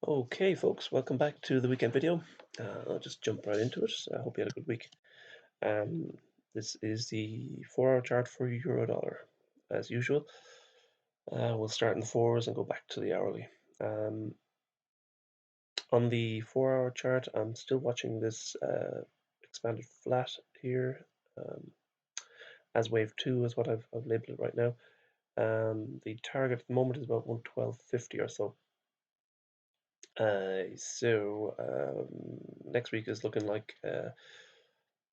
Okay, folks, welcome back to the weekend video. I'll just jump right into it. I hope you had a good week. This is the 4-hour chart for euro dollar. As usual, we'll start in the 4s and go back to the hourly. On the 4-hour chart, I'm still watching this expanded flat here, as wave 2 is what I've labeled it right now. The target at the moment is about 112.50 or so. Next week is looking like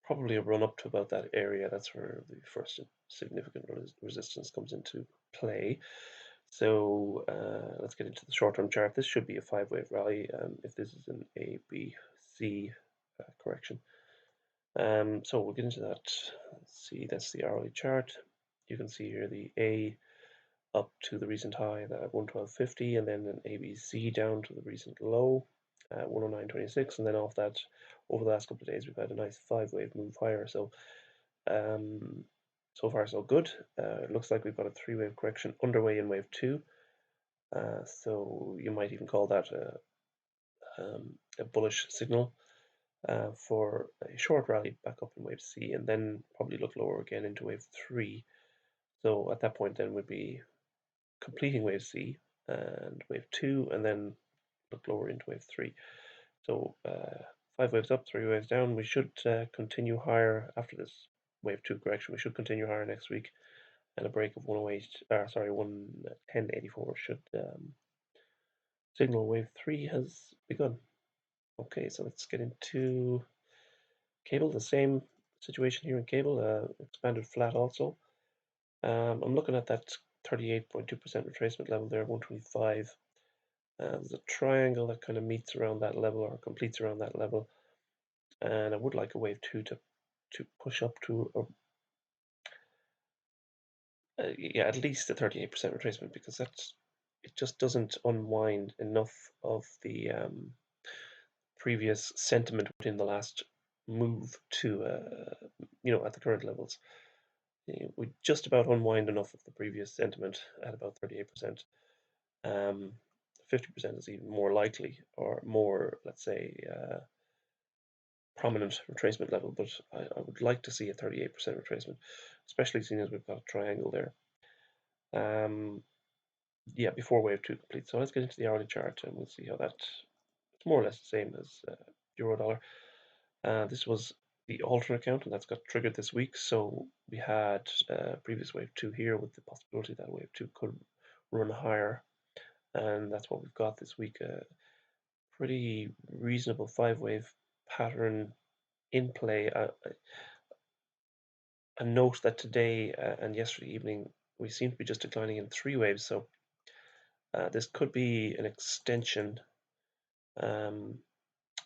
probably a run up to about that area. That's where the first significant resistance comes into play. So let's get into the short-term chart. This should be a 5-wave rally if this is an A, B, C correction. So we'll get into that. Let's see, that's the hourly chart. You can see here the A up to the recent high at 112.50, and then an ABC down to the recent low at 109.26, and then off that, over the last couple of days, we've had a nice 5-wave move higher. So, so far so good. It looks like we've got a 3-wave correction underway in wave 2. So you might even call that a bullish signal for a short rally back up in wave C, and then probably look lower again into wave 3. So at that point, then would be completing wave C and wave 2, and then look lower into wave 3. So 5 waves up, 3 waves down. We should continue higher after this wave 2 correction. We should continue higher next week, and a break of 110.84 should signal wave 3 has begun. Okay, so let's get into cable. The same situation here in cable, expanded flat also. I'm looking at that 38.2% retracement level there, 125. There's a triangle that kind of meets around that level or completes around that level, and I would like a wave 2 to push up to at least a 38% retracement, because it just doesn't unwind enough of the previous sentiment within the last move to at the current levels. We just about unwind enough of the previous sentiment at about 38%. 50% is even more likely, or more, let's say, prominent retracement level, but I would like to see a 38% retracement, especially seeing as we've got a triangle there. Yeah, before wave 2 completes. So let's get into the hourly chart and we'll see how it's more or less the same as euro dollar. This was the alternate account, and that's got triggered this week. So we had previous wave 2 here with the possibility that wave 2 could run higher, and that's what we've got this week. Pretty reasonable 5-wave pattern in play. A note that today and yesterday evening we seem to be just declining in 3 waves, so this could be an extension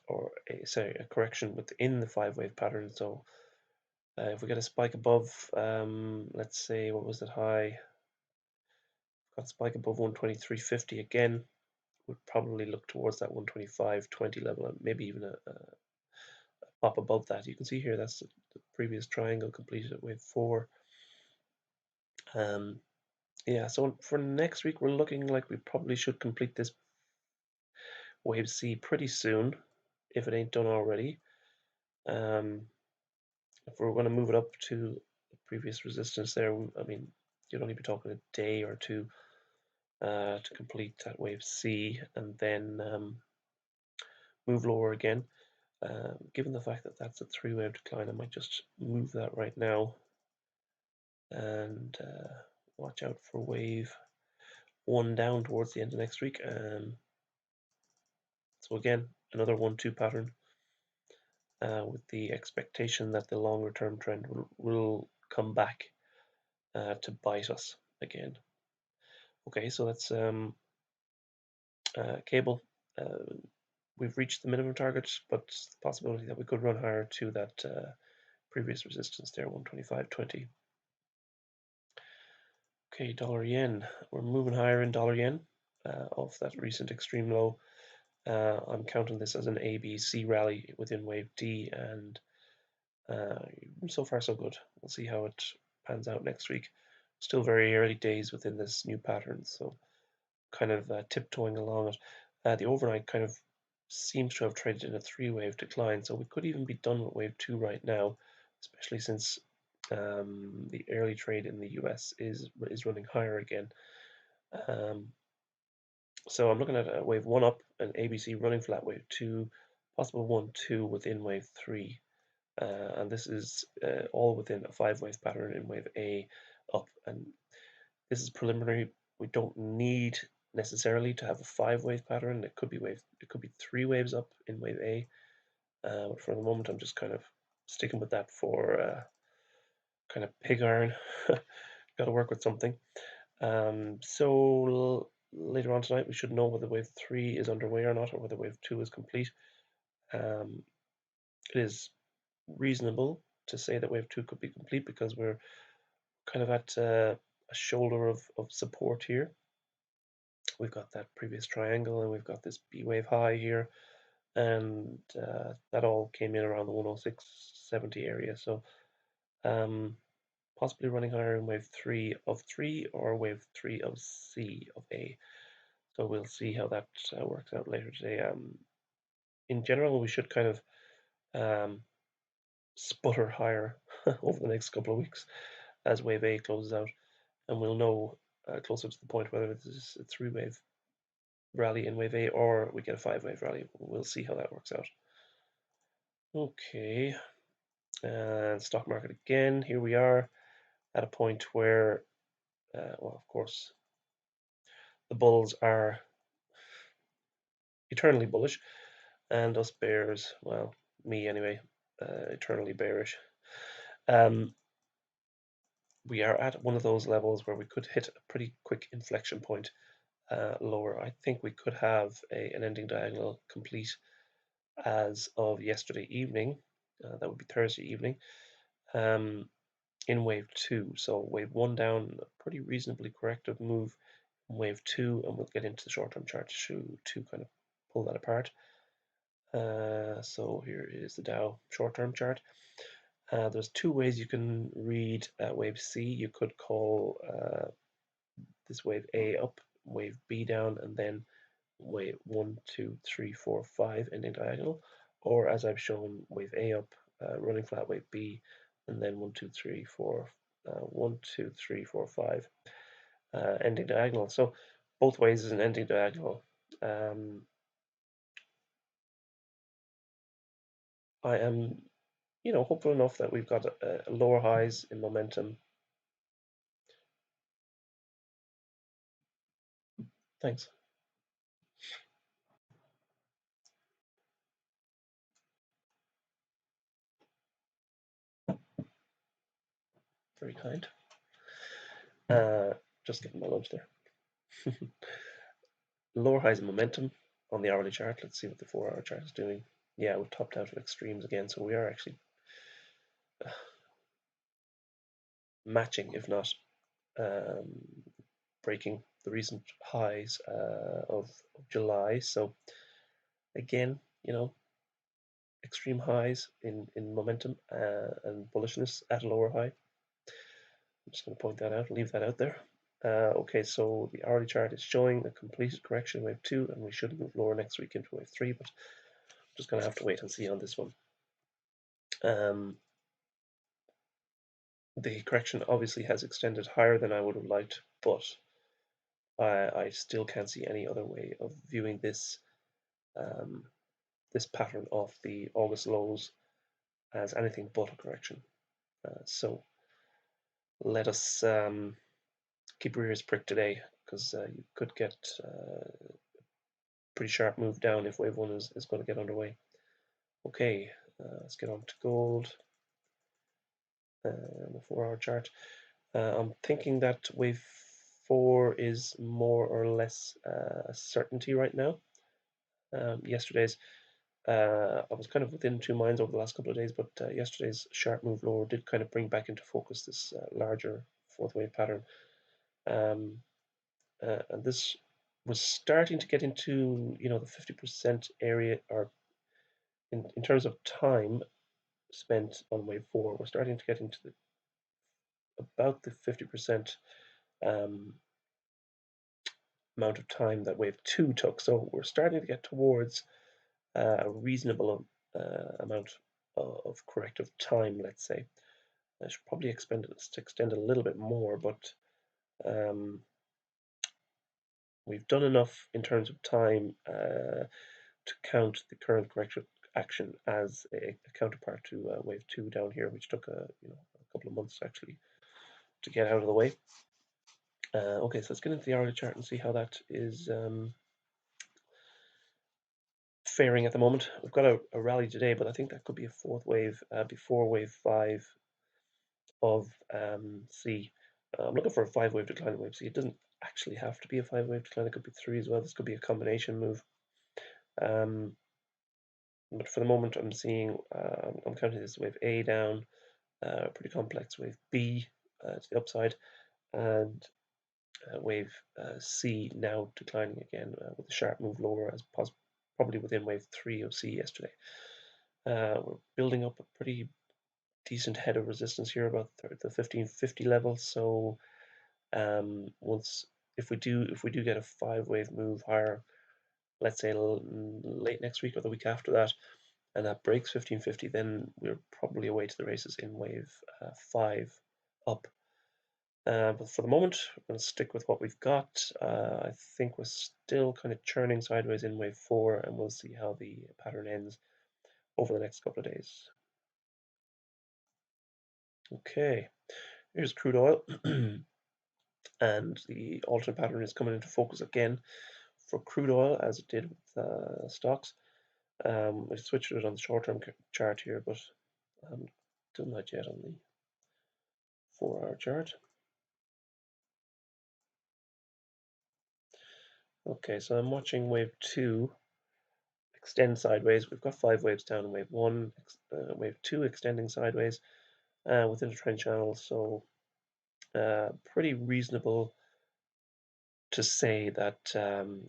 or a correction within the 5-wave pattern. So if we get a spike above, let's say, what was it, high? Got a spike above 123.50 again, would probably look towards that 125.20 level, and maybe even a pop above that. You can see here that's the previous triangle completed at wave 4. Yeah, so for next week, we're looking like we probably should complete this wave C pretty soon, if it ain't done already. If we're going to move it up to the previous resistance there, I mean, you'd only be talking a day or two to complete that wave C, and then move lower again. Given the fact that that's a 3-wave decline, I might just move that right now and watch out for wave 1 down towards the end of next week. So again, another 1-2 pattern with the expectation that the longer term trend will come back to bite us again. Okay, so that's cable. We've reached the minimum target, but the possibility that we could run higher to that previous resistance there, 125.20. Okay, dollar yen. We're moving higher in dollar yen off that recent extreme low. I'm counting this as an ABC rally within wave D, and so far so good. We'll see how it pans out next week. Still very early days within this new pattern, so kind of tiptoeing along it. The overnight kind of seems to have traded in a three-wave decline, so we could even be done with wave 2 right now, especially since the early trade in the US is running higher again. So I'm looking at a wave 1 up, an ABC running flat, wave 2, possible 1, 2 within wave 3. And this is all within a 5-wave pattern in wave A up. And this is preliminary. We don't need necessarily to have a 5-wave pattern. It could be 3 waves up in wave A. But for the moment, I'm just kind of sticking with that for kind of pig iron. Got to work with something. So later on tonight, we should know whether wave 3 is underway or not, or whether wave 2 is complete. It is reasonable to say that wave 2 could be complete because we're kind of at a shoulder of support here. We've got that previous triangle and we've got this B wave high here, and that all came in around the 106.70 area. So possibly running higher in wave 3 of 3 or wave 3 of C of A. So we'll see how that works out later today. In general, we should kind of sputter higher over the next couple of weeks as wave A closes out, and we'll know closer to the point whether this is a 3-wave rally in wave A or we get a 5-wave rally. We'll see how that works out. Okay, and stock market again. Here we are at a point where, well, of course, the bulls are eternally bullish, and us bears, well, me anyway, eternally bearish. We are at one of those levels where we could hit a pretty quick inflection point lower. I think we could have an ending diagonal complete as of yesterday evening. That would be Thursday evening in wave 2. So wave 1 down, a pretty reasonably corrective move in wave 2, and we'll get into the short-term chart to kind of pull that apart. So here is the Dow short-term chart. There's 2 ways you can read wave C. You could call this wave A up, wave B down, and then wave 1, 2, 3, 4, 5 ending diagonal, or as I've shown, wave A up, running flat, wave B, and then 1, 2, 3, 4, 1, 2, 3, 4, 5 ending diagonal. So both ways is an ending diagonal. I am, hopeful enough that we've got lower highs in momentum. Thanks. Very kind. Just getting my lunch there. Lower highs in momentum on the hourly chart. Let's see what the 4-hour chart is doing. Yeah, we've topped out of extremes again, so we are actually matching, if not breaking the recent highs of July. So again, extreme highs in momentum and bullishness at a lower high. I'm just going to point that out, leave that out there. Okay, so the hourly chart is showing a completed correction in wave 2, and we should move lower next week into wave 3, but I'm just going to have to wait and see on this one. The correction obviously has extended higher than I would have liked, but I still can't see any other way of viewing this this pattern of the August lows as anything but a correction. So let us keep your ears pricked today, because you could get a pretty sharp move down if wave 1 is going to get underway. Okay, let's get on to gold. The 4-hour chart. I'm thinking that wave 4 is more or less a certainty right now. Yesterday's, I was kind of within 2 minds over the last couple of days, but yesterday's sharp move lower did kind of bring back into focus this larger 4th wave pattern. And this was starting to get into, the 50% area, or in terms of time spent on wave 4, we're starting to get into about the 50% amount of time that wave 2 took. So we're starting to get towards a reasonable amount of corrective time, let's say. I should probably extend it a little bit more, but um, we've done enough in terms of time to count the current corrective action as a counterpart to wave 2 down here, which took a couple of months actually to get out of the way. Okay, so let's get into the hourly chart and see how that is faring at the moment. We've got a rally today, but I think that could be a fourth wave before wave 5 of C. I'm looking for a 5-wave decline in wave C. It doesn't actually have to be a 5-wave decline. It could be 3 as well. This could be a combination move. But for the moment, I'm seeing, I'm counting this wave A down, pretty complex wave B to the upside, and wave C now declining again with a sharp move lower, as probably within wave 3 of C yesterday. We're building up a pretty decent head of resistance here, about the 1550 level. So if we do get a 5-wave move higher, let's say late next week or the week after that, and that breaks 1550, then we're probably away to the races in wave 5 up. But for the moment, we're going to stick with what we've got. I think we're still kind of churning sideways in wave 4, and we'll see how the pattern ends over the next couple of days. Okay, here's crude oil. And the alternate pattern is coming into focus again for crude oil, as it did with stocks. I switched it on the short-term chart here, but I haven't done that yet on the 4-hour chart. Okay, so I'm watching wave 2 extend sideways. We've got 5 waves down in wave 1, wave 2 extending sideways within a trend channel. So pretty reasonable to say that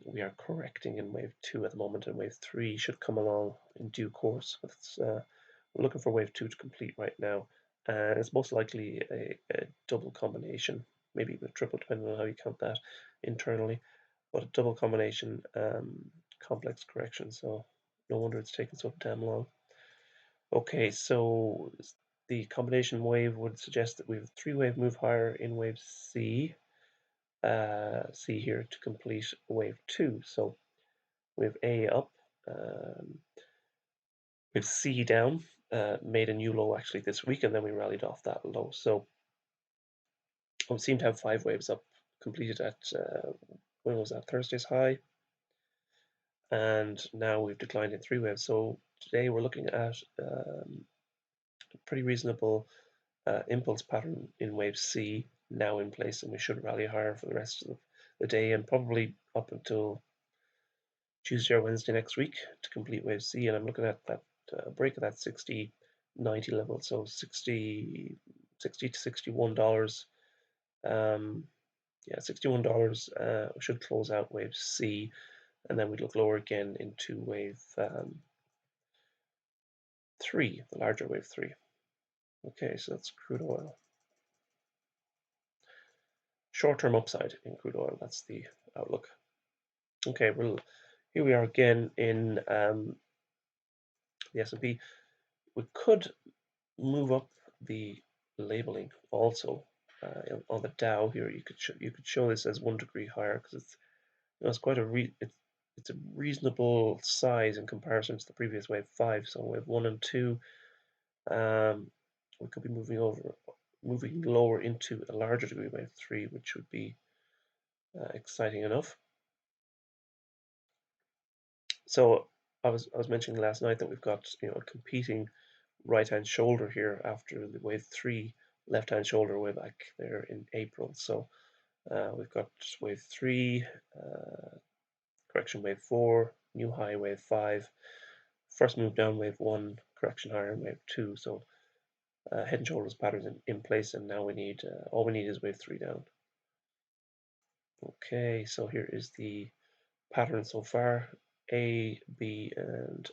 we are correcting in wave 2 at the moment, and wave 3 should come along in due course. But we're looking for wave 2 to complete right now, and it's most likely a double combination, maybe even a triple, depending on how you count that internally. But a double combination complex correction, so no wonder it's taking so damn long. Okay, so the combination wave would suggest that we have a 3-wave move higher in wave C. C here to complete wave 2. So wave A up, wave C down, made a new low actually this week, and then we rallied off that low. So we seem to have 5 waves up completed at, when was that, Thursday's high? And now we've declined in 3 waves. So today we're looking at a pretty reasonable impulse pattern in wave C now in place, and we should rally higher for the rest of the day and probably up until Tuesday or Wednesday next week to complete wave C. And I'm looking at that break of that 60.90 level, so 60 to $61. Yeah, $61 should close out wave C, and then we'd look lower again into wave 3, the larger wave 3. Okay, so that's crude oil. Short-term upside in crude oil, that's the outlook. Okay, well, here we are again in the S&P. We could move up the labeling also on the Dow here. You could show this as 1 degree higher, because it's quite it's a reasonable size in comparison to the previous wave 5. So wave 1 and 2, we could be moving lower into a larger degree wave 3, which would be exciting enough. So I was mentioning last night that we've got a competing right-hand shoulder here after the wave 3 left-hand shoulder way back there in April. So we've got wave 3, correction wave 4, new high wave 5, first move down wave 1, correction higher in wave 2. So head and shoulders patterns in place, and now we need all we need is wave 3 down. Okay, so here is the pattern so far. A, B, and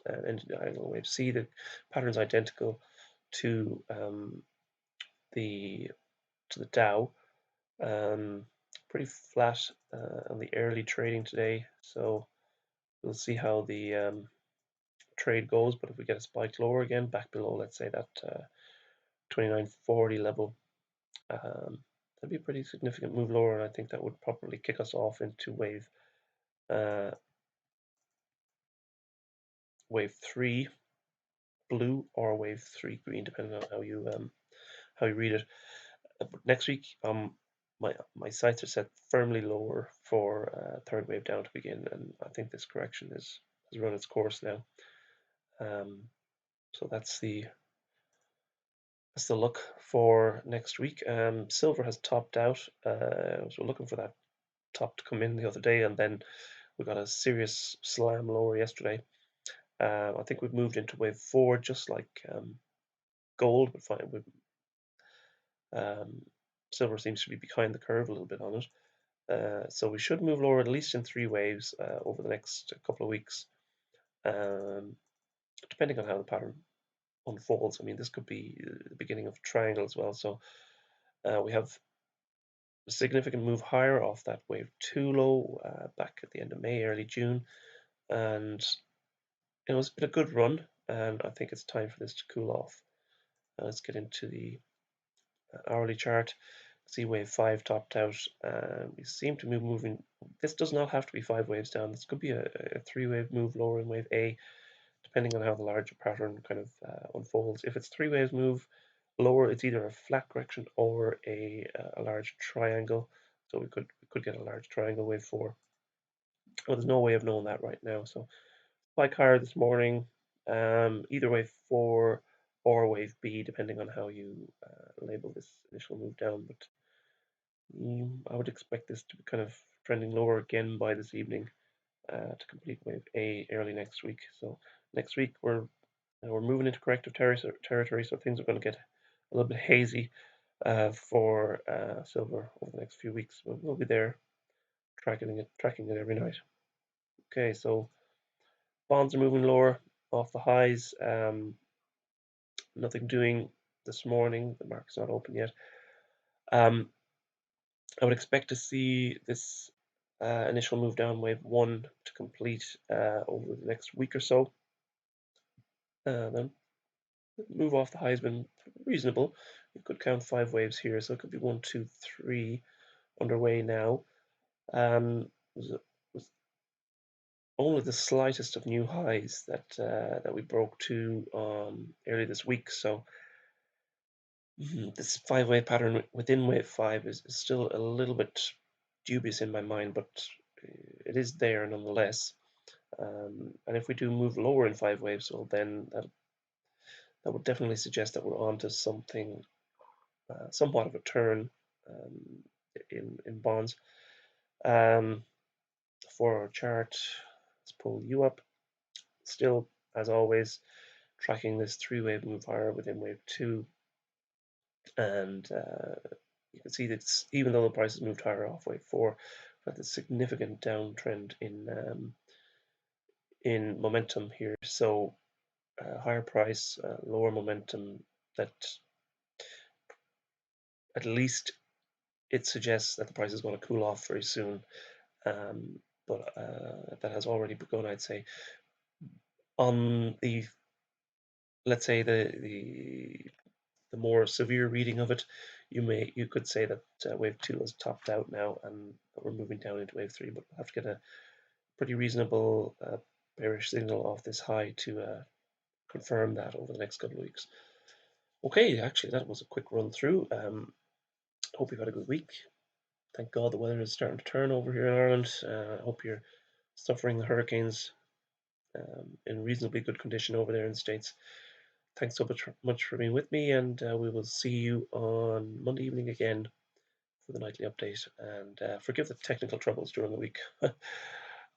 diagonal wave C. The pattern is identical to the Dow. pretty flat on the early trading today, so we'll see how the trade goes. But if we get a spike lower again, back below, let's say that 2940 level, that'd be a pretty significant move lower, and I think that would probably kick us off into uh, wave 3 blue or wave 3 green, depending on how you read it. But next week, my sights are set firmly lower for third wave down to begin, and I think this correction has run its course now. So that's the look for next week. Silver has topped out. So we're looking for that top to come in the other day, and then we got a serious slam lower yesterday. I think we've moved into wave 4, just like gold. But fine, silver seems to be behind the curve a little bit on it. So we should move lower at least in 3 waves over the next couple of weeks, depending on how the pattern unfolds. I mean, this could be the beginning of a triangle as well. So we have a significant move higher off that wave 2 low back at the end of May, early June, and it's been a good run, and I think it's time for this to cool off. Let's get into the hourly chart. See wave 5 topped out. We seem to be moving. This does not have to be 5 waves down. This could be a 3-wave move lower in wave A, depending on how the larger pattern kind of unfolds. If it's 3 waves move lower, it's either a flat correction or a large triangle. So we could get a large triangle wave 4. Well, there's no way of knowing that right now. So spike higher this morning, either wave 4 or wave B, depending on how you label this initial move down. But I would expect this to be kind of trending lower again by this evening to complete wave A early next week. So next week we're moving into corrective territory, so things are going to get a little bit hazy for silver over the next few weeks. But we'll be there tracking it every night. Okay, so bonds are moving lower off the highs. Nothing doing this morning. The market's not open yet. I would expect to see this initial move down wave 1 to complete over the next week or so. Then the move off the high has been reasonable. You could count 5 waves here, so it could be 1, 2, 3 underway now. Was only the slightest of new highs that we broke to early this week. So this 5-wave pattern within wave 5 is still a little bit dubious in my mind, but it is there nonetheless. And if we do move lower in 5 waves, well, then that would definitely suggest that we're onto something, somewhat of a turn in bonds. For our chart, let's pull you up. Still, as always, tracking this 3-wave move higher within wave 2, and you can see that even though the price has moved higher off wave 4, we've got a significant downtrend in momentum here. So higher price, lower momentum. That at least it suggests that the price is going to cool off very soon. But that has already begun, I'd say. On the, let's say the more severe reading of it, you could say that wave 2 has topped out now, and we're moving down into wave 3. But we'll have to get a pretty reasonable bearish signal off this high to confirm that over the next couple of weeks. Okay, actually that was a quick run through. Hope you've had a good week. Thank God the weather is starting to turn over here in Ireland. I hope you're suffering the hurricanes in reasonably good condition over there in the States. Thanks so much for being with me, and we will see you on Monday evening again for the nightly update. And forgive the technical troubles during the week.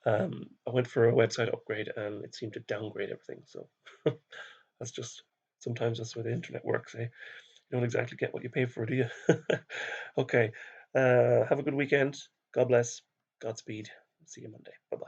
I went for a website upgrade, and it seemed to downgrade everything. So sometimes that's where the internet works. Eh? You don't exactly get what you pay for, do you? Okay. Have a good weekend. God bless. Godspeed. See you Monday. Bye bye.